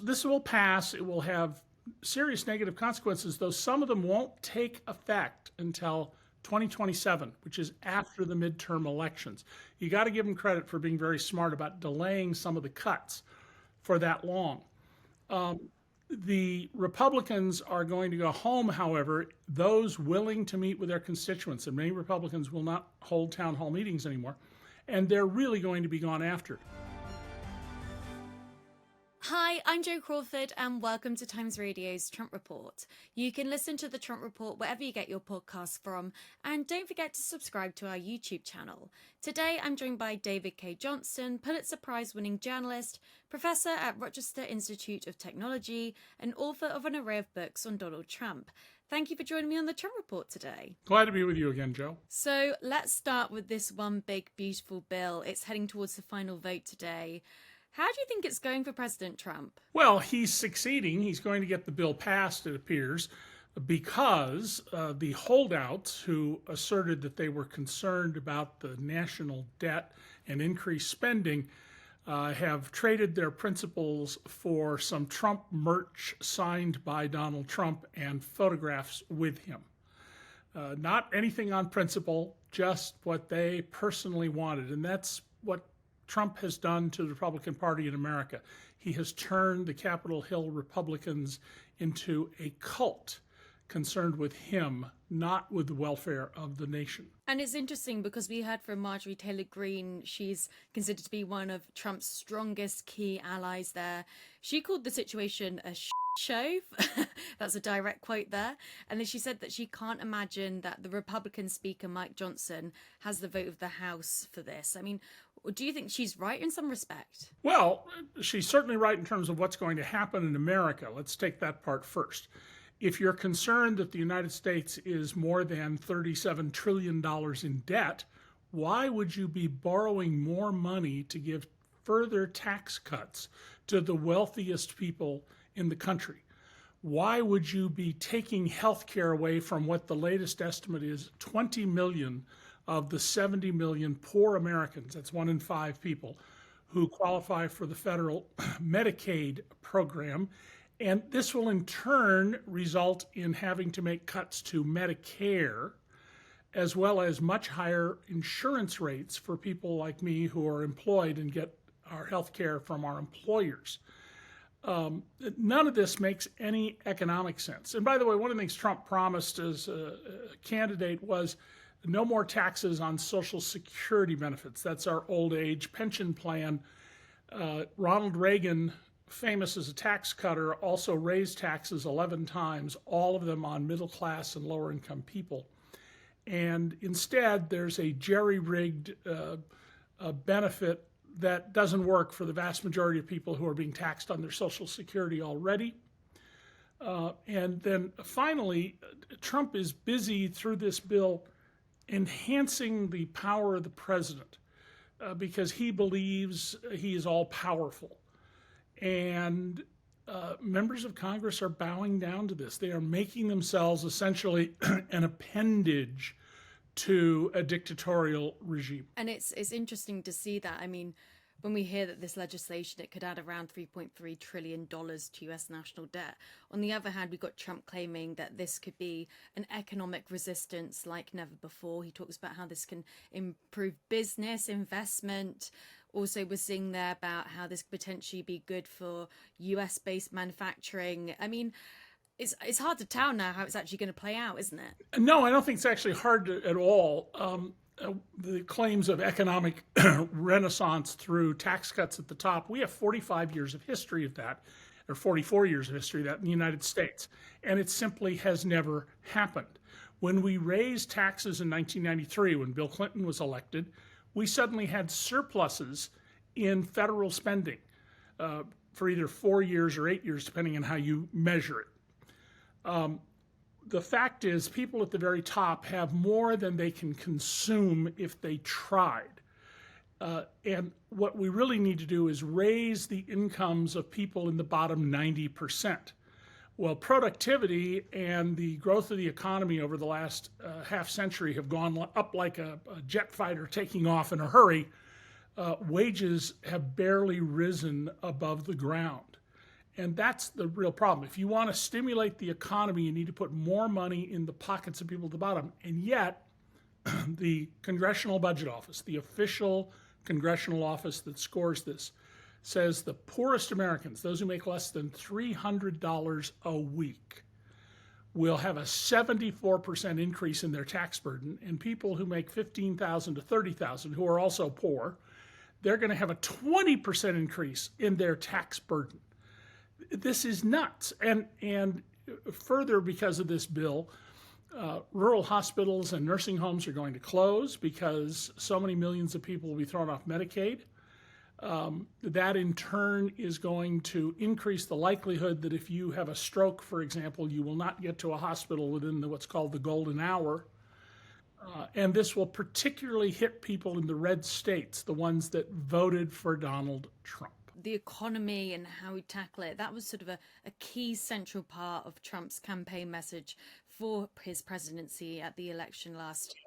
this will pass. It will have serious negative consequences, though some of them won't take effect until 2027, which is after the midterm elections. You got to give them credit for being very smart about delaying some of the cuts for that long. The Republicans are going to go home, however, those willing to meet with their constituents, and many Republicans will not hold town hall meetings anymore, and they're really going to be gone after. Hi, I'm Jo Crawford and welcome to Times Radio's Trump Report. You can listen to the Trump Report wherever you get your podcasts from, and don't forget to subscribe to our YouTube channel. Today I'm joined by Cay Johnston, Pulitzer Prize winning journalist, professor at Rochester Institute of Technology, and author of an array of books on Donald Trump. Thank you for joining me on the Trump Report today. Glad to be with you again, Jo. So let's start with this one big, beautiful bill. It's heading towards the final vote today. How do you think it's going for President Trump? Well, he's succeeding. He's going to get the bill passed, it appears, because the holdouts who asserted that they were concerned about the national debt and increased spending have traded their principles for some Trump merch signed by Donald Trump and photographs with him. Not anything on principle, just what they personally wanted. And that's what Trump has done to the Republican Party in America. He has turned the Capitol Hill Republicans into a cult concerned with him, not with the welfare of the nation. And it's interesting because we heard from Marjorie Taylor Greene. She's considered to be one of Trump's strongest key allies there. She called the situation a show. That's a direct quote there. And then she said that she can't imagine that the Republican Speaker, Mike Johnson, has the vote of the House for this. I mean, do you think she's right in some respect? Well, she's certainly right in terms of what's going to happen in America. Let's take that part first. If you're concerned that the United States is more than $37 trillion in debt, why would you be borrowing more money to give further tax cuts to the wealthiest people in the country? Why would you be taking health care away from what the latest estimate is 20 million of the 70 million poor Americans, that's 1 in 5 people, who qualify for the federal Medicaid program? And this will in turn result in having to make cuts to Medicare, as well as much higher insurance rates for people like me who are employed and get our health care from our employers. None of this makes any economic sense. And by the way, one of the things Trump promised as a candidate was no more taxes on Social Security benefits. That's our old age pension plan. Ronald Reagan, famous as a tax cutter, also raised taxes 11 times, all of them on middle class and lower income people. And instead, there's a jerry-rigged benefit that doesn't work for the vast majority of people who are being taxed on their Social Security already. And then finally, Trump is busy through this bill enhancing the power of the president because he believes he is all powerful. And members of Congress are bowing down to this. They are making themselves essentially an appendage to a dictatorial regime. And it's interesting to see that. I mean, when we hear that this legislation, it could add around $3.3 trillion to US national debt. On the other hand, we've got Trump claiming that this could be an economic resistance like never before. He talks about how this can improve business, investment. Also, we're seeing there about how this could potentially be good for US-based manufacturing. I mean, it's hard to tell now how it's actually going to play out, isn't it? No, I don't think it's actually hard at all. The claims of economic renaissance through tax cuts at the top, we have 45 years of history of that, or 44 years of history of that in the United States, and it simply has never happened. When we raised taxes in 1993, when Bill Clinton was elected, we suddenly had surpluses in federal spending for either 4 years or 8 years, depending on how you measure it. The fact is, people at the very top have more than they can consume if they tried. And what we really need to do is raise the incomes of people in the bottom 90%. Well, productivity and the growth of the economy over the last half century have gone up like a jet fighter taking off in a hurry. Wages have barely risen above the ground. And that's the real problem. If you want to stimulate the economy, you need to put more money in the pockets of people at the bottom. And yet, the Congressional Budget Office, the official congressional office that scores this, says the poorest Americans, those who make less than $300 a week, will have a 74% increase in their tax burden, and people who make $15,000 to $30,000, who are also poor, they're going to have a 20% increase in their tax burden. This is nuts. And further, because of this bill, rural hospitals and nursing homes are going to close because so many millions of people will be thrown off Medicaid. That in turn is going to increase the likelihood that if you have a stroke, for example, you will not get to a hospital within what's called the golden hour. And this will particularly hit people in the red states, the ones that voted for Donald Trump. The economy and how we tackle it, that was sort of a key central part of Trump's campaign message for his presidency at the election last year.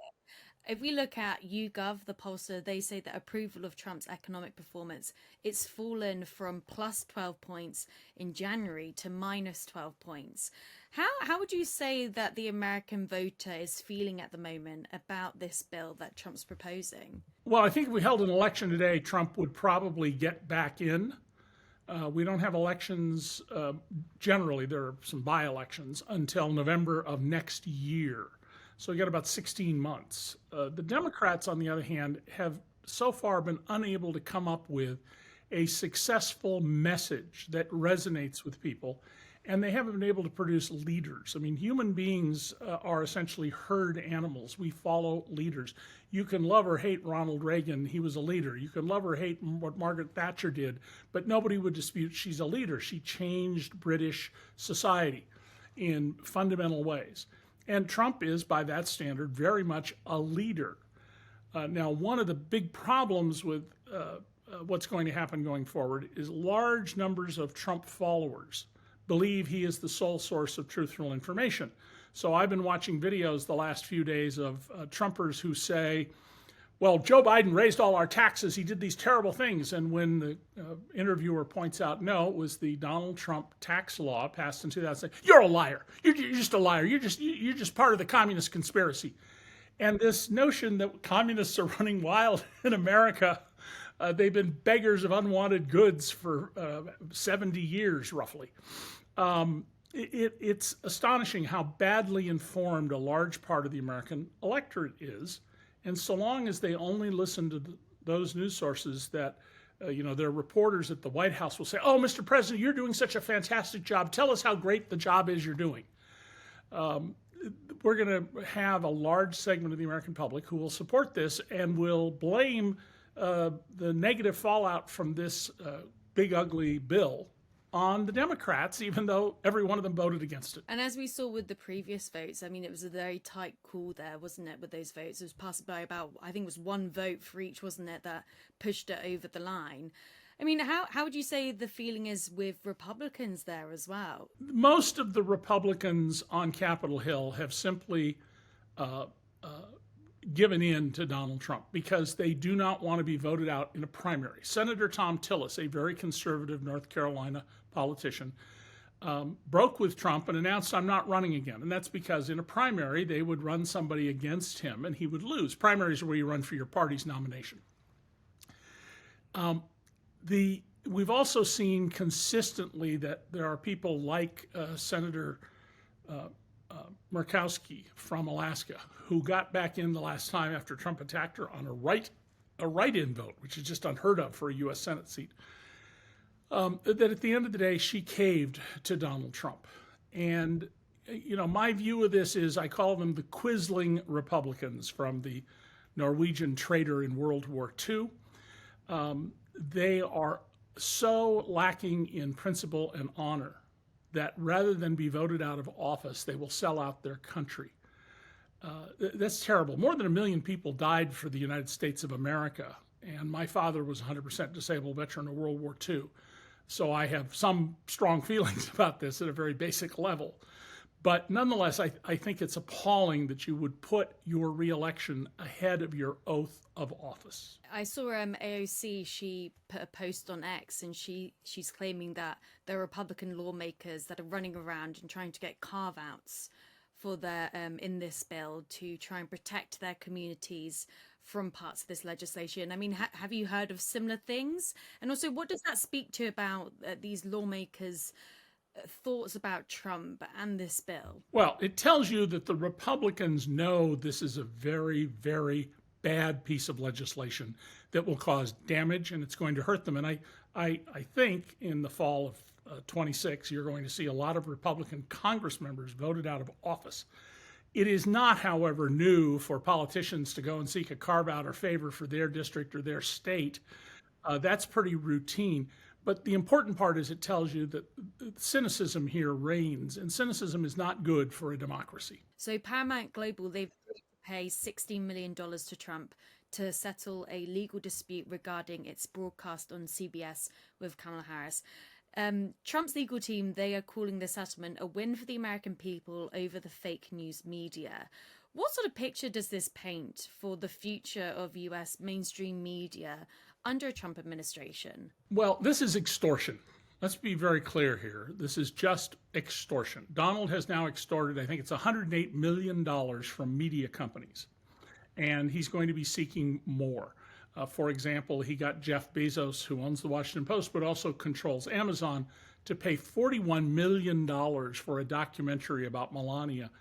If we look at YouGov, the pollster, they say that approval of Trump's economic performance, it's fallen from plus 12 points in January to minus 12 points. How would you say that the American voter is feeling at the moment about this bill that Trump's proposing? Well, I think if we held an election today, Trump would probably get back in. We don't have elections, generally, there are some by-elections, until November of next year. So we got about 16 months. The Democrats, on the other hand, have so far been unable to come up with a successful message that resonates with people, and they haven't been able to produce leaders. I mean, human beings are essentially herd animals. We follow leaders. You can love or hate Ronald Reagan. He was a leader. You can love or hate what Margaret Thatcher did, but nobody would dispute she's a leader. She changed British society in fundamental ways. And Trump is, by that standard, very much a leader. Now, one of the big problems with what's going to happen going forward is large numbers of Trump followers believe he is the sole source of truthful information. So I've been watching videos the last few days of Trumpers who say, well, Joe Biden raised all our taxes. He did these terrible things. And when the interviewer points out, no, it was the Donald Trump tax law passed in 2006. You're a liar. You're just a liar. You're just part of the communist conspiracy. And this notion that communists are running wild in America, they've been beggars of unwanted goods for 70 years, roughly. It's astonishing how badly informed a large part of the American electorate is. And so long as they only listen to those news sources that, their reporters at the White House will say, oh, Mr. President, you're doing such a fantastic job. Tell us how great the job is you're doing. We're going to have a large segment of the American public who will support this and will blame the negative fallout from this big, ugly bill on the Democrats, even though every one of them voted against it. And as we saw with the previous votes, I mean, it was a very tight call there, wasn't it, with those votes? It was passed by about, I think it was one vote for each, wasn't it, that pushed it over the line. I mean, how would you say the feeling is with Republicans there as well? Most of the Republicans on Capitol Hill have simply given in to Donald Trump because they do not want to be voted out in a primary. Senator Tom Tillis, a very conservative North Carolina politician, broke with Trump and announced, I'm not running again. And that's because in a primary, they would run somebody against him and he would lose. Primaries are where you run for your party's nomination. We've also seen consistently that there are people like Senator Murkowski from Alaska, who got back in the last time after Trump attacked her on a write-in vote, which is just unheard of for a U.S. Senate seat, that at the end of the day, she caved to Donald Trump. And, my view of this is I call them the Quisling Republicans from the Norwegian trader in World War II. They are so lacking in principle and honor that rather than be voted out of office, they will sell out their country. That's terrible. More than 1 million people died for the United States of America, and my father was a 100% disabled veteran of World War II. So I have some strong feelings about this at a very basic level. But nonetheless, I think it's appalling that you would put your reelection ahead of your oath of office. I saw AOC, she put a post on X, and she's claiming that there are Republican lawmakers that are running around and trying to get carve-outs for their in this bill to try and protect their communities from parts of this legislation. I mean, have you heard of similar things? And also, what does that speak to about these lawmakers' thoughts about Trump and this bill? Well, it tells you that the Republicans know this is a very, very bad piece of legislation that will cause damage and it's going to hurt them. And I think in the fall of 26, you're going to see a lot of Republican Congress members voted out of office. It is not, however, new for politicians to go and seek a carve-out or favor for their district or their state. That's pretty routine. But the important part is it tells you that cynicism here reigns, and cynicism is not good for a democracy. So Paramount Global, they've agreed to pay $16 million to Trump to settle a legal dispute regarding its broadcast on CBS with Kamala Harris. Trump's legal team, they are calling the settlement a win for the American people over the fake news media. What sort of picture does this paint for the future of US mainstream media under a Trump administration? Well, this is extortion. Let's be very clear here. This is just extortion. Donald has now extorted, I think it's $108 million from media companies, and he's going to be seeking more. For example, he got Jeff Bezos, who owns the Washington Post, but also controls Amazon, to pay $41 million for a documentary about Melania.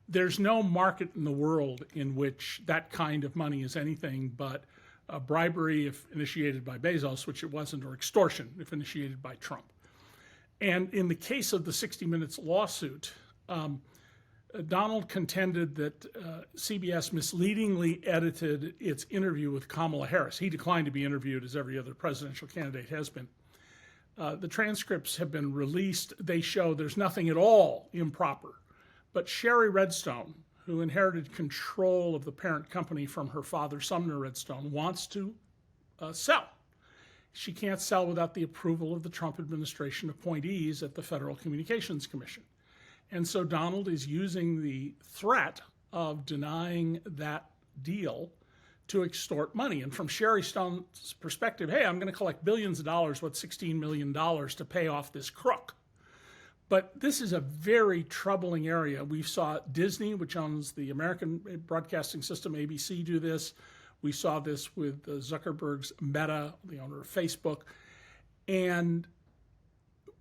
There's no market in the world in which that kind of money is anything but bribery if initiated by Bezos, which it wasn't, or extortion if initiated by Trump. And in the case of the 60 Minutes lawsuit, Donald contended that CBS misleadingly edited its interview with Kamala Harris. He declined to be interviewed, as every other presidential candidate has been. The transcripts have been released. They show there's nothing at all improper. But Sherry Redstone, who inherited control of the parent company from her father, Sumner Redstone, wants to sell. She can't sell without the approval of the Trump administration appointees at the Federal Communications Commission. And so Donald is using the threat of denying that deal to extort money. And from Sherry Stone's perspective, hey, I'm going to collect billions of dollars, what's $16 million, to pay off this crook. But this is a very troubling area. We saw Disney, which owns the American broadcasting system, ABC, do this. We saw this with Zuckerberg's Meta, the owner of Facebook. And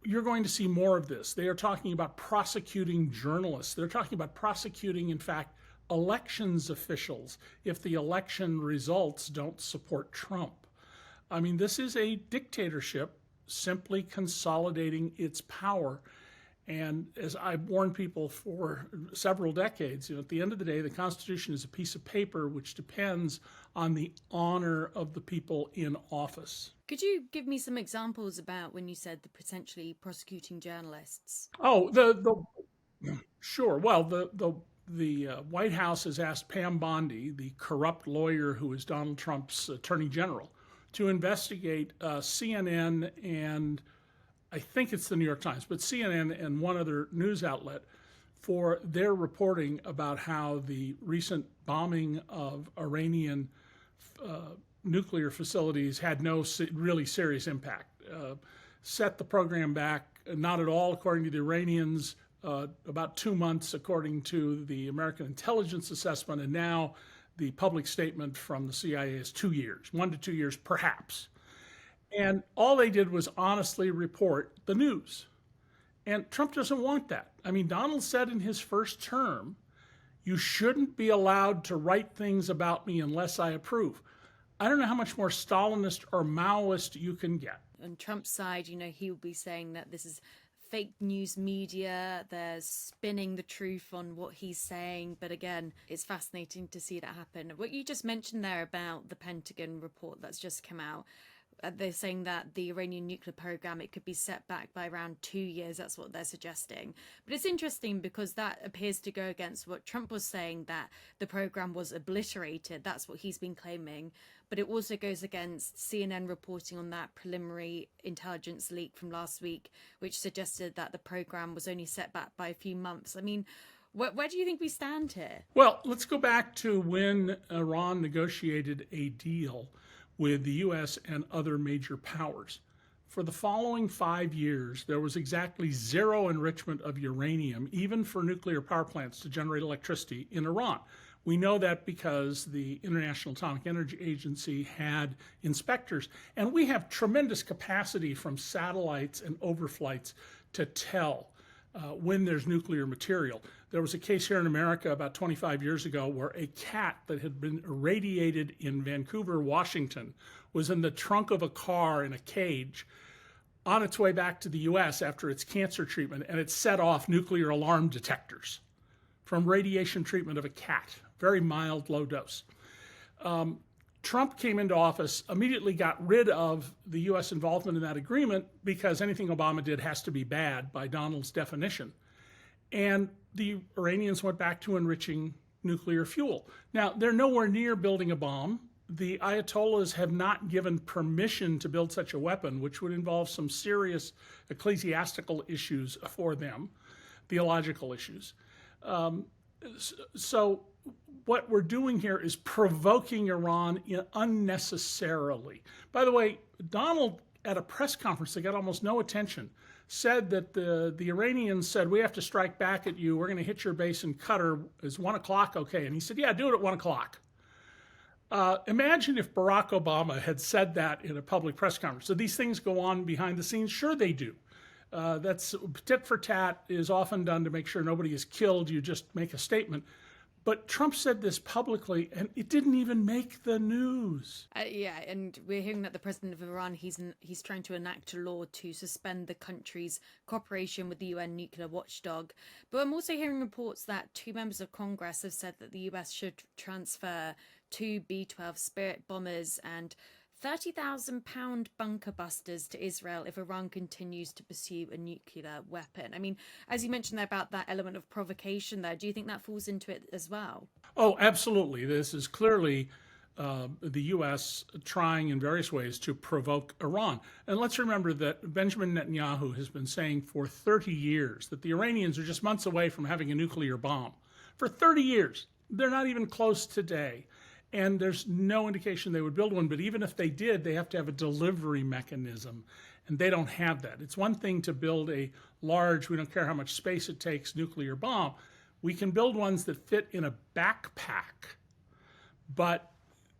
you're going to see more of this. They are talking about prosecuting journalists. They're talking about prosecuting, in fact, elections officials if the election results don't support Trump. I mean, this is a dictatorship simply consolidating its power. And as I've warned people for several decades, at the end of the day, the Constitution is a piece of paper which depends on the honor of the people in office. Could you give me some examples about when you said the potentially prosecuting journalists? Oh, sure. Well, the White House has asked Pam Bondi, the corrupt lawyer who is Donald Trump's attorney general, to investigate CNN and I think it's the New York Times, but CNN and one other news outlet for their reporting about how the recent bombing of Iranian nuclear facilities had no really serious impact. Set the program back, not at all according to the Iranians, about 2 months according to the American intelligence assessment, and now the public statement from the CIA is 2 years, 1 to 2 years perhaps. And all they did was honestly report the news. And Trump doesn't want that. I mean, Donald said in his first term, you shouldn't be allowed to write things about me unless I approve. I don't know how much more Stalinist or Maoist you can get. On Trump's side, he will be saying that this is fake news media. They're spinning the truth on what he's saying. But again, it's fascinating to see that happen. What you just mentioned there about the Pentagon report that's just come out, they're saying that the Iranian nuclear program, it could be set back by around 2 years. That's what they're suggesting. But it's interesting because that appears to go against what Trump was saying, that the program was obliterated. That's what he's been claiming. But it also goes against CNN reporting on that preliminary intelligence leak from last week, which suggested that the program was only set back by a few months. I mean, where do you think we stand here? Well, let's go back to when Iran negotiated a deal with the U.S. and other major powers. For the following 5 years, there was exactly zero enrichment of uranium, even for nuclear power plants to generate electricity in Iran. We know that because the International Atomic Energy Agency had inspectors, and we have tremendous capacity from satellites and overflights to tell when there's nuclear material. There was a case here in America about 25 years ago where a cat that had been irradiated in Vancouver, Washington, was in the trunk of a car in a cage on its way back to the U.S. after its cancer treatment, and it set off nuclear alarm detectors from radiation treatment of a cat. Very mild, low dose. Trump came into office, immediately got rid of the U.S. involvement in that agreement because anything Obama did has to be bad by Donald's definition. And the Iranians went back to enriching nuclear fuel. Now, they're nowhere near building a bomb. The Ayatollahs have not given permission to build such a weapon, which would involve some serious ecclesiastical issues for them, theological issues. So what we're doing here is provoking Iran unnecessarily. By the way, Donald, at a press conference that got almost no attention, said that the Iranians said, we have to strike back at you. We're going to hit your base in Qatar. Is 1 o'clock okay? And he said, yeah, do it at 1 o'clock. Imagine if Barack Obama had said that in a public press conference. So these things go on behind the scenes? Sure they do. That's tit for tat is often done to make sure nobody is killed. You just make a statement. But Trump said this publicly, and it didn't even make the news. Yeah, and we're hearing that the president of Iran, he's trying to enact a law to suspend the country's cooperation with the UN nuclear watchdog. But I'm also hearing reports that 2 members of Congress have said that the US should transfer 2 B-12 Spirit bombers and £30,000 bunker busters to Israel if Iran continues to pursue a nuclear weapon. I mean, as you mentioned there about that element of provocation there, do you think that falls into it as well? Oh, absolutely. This is clearly the U.S. trying in various ways to provoke Iran. And let's remember that Benjamin Netanyahu has been saying for 30 years that the Iranians are just months away from having a nuclear bomb. For 30 years. They're not even close today. And there's no indication they would build one. But even if they did, they have to have a delivery mechanism. And they don't have that. It's one thing to build a large, we don't care how much space it takes, nuclear bomb. We can build ones that fit in a backpack. But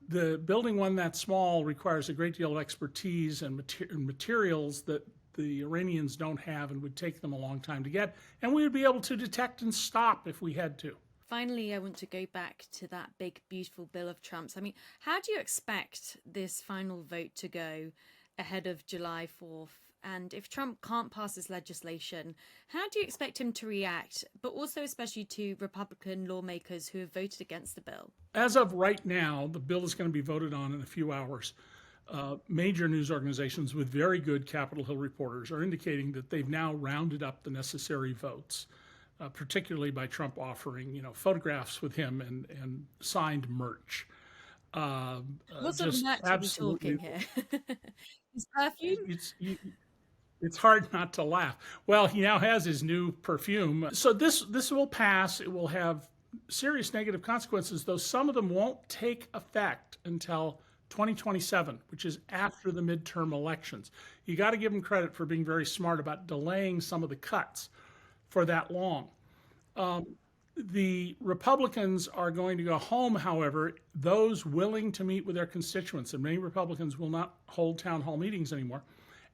the building one that small requires a great deal of expertise and materials that the Iranians don't have and would take them a long time to get. And we would be able to detect and stop if we had to. Finally, I want to go back to that big, beautiful bill of Trump's. I mean, how do you expect this final vote to go ahead of July 4th? And if Trump can't pass this legislation, how do you expect him to react, but also especially to Republican lawmakers who have voted against the bill? As of right now, the bill is going to be voted on in a few hours. Major news organizations with very good Capitol Hill reporters are indicating that they've now rounded up the necessary votes. Particularly by Trump offering, photographs with him and signed merch. What sort of merch are we talking here? His perfume? It's hard not to laugh. Well, he now has his new perfume. So this will pass. It will have serious negative consequences, though some of them won't take effect until 2027, which is after the midterm elections. You got to give him credit for being very smart about delaying some of the cuts for that long. The Republicans are going to go home, however, those willing to meet with their constituents, and many Republicans will not hold town hall meetings anymore,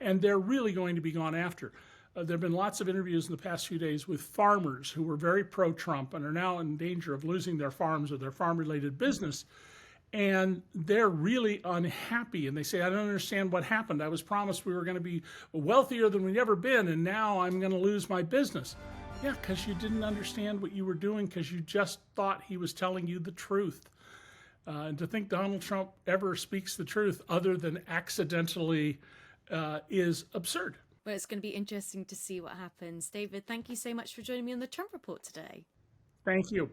and they're really going to be gone after. There have been lots of interviews in the past few days with farmers who were very pro-Trump and are now in danger of losing their farms or their farm-related business, and they're really unhappy, and they say, I don't understand what happened. I was promised we were going to be wealthier than we'd ever been, and now I'm going to lose my business. Yeah, because you didn't understand what you were doing because you just thought he was telling you the truth. And to think Donald Trump ever speaks the truth other than accidentally is absurd. Well, it's going to be interesting to see what happens. David, thank you so much for joining me on the Trump Report today. Thank you.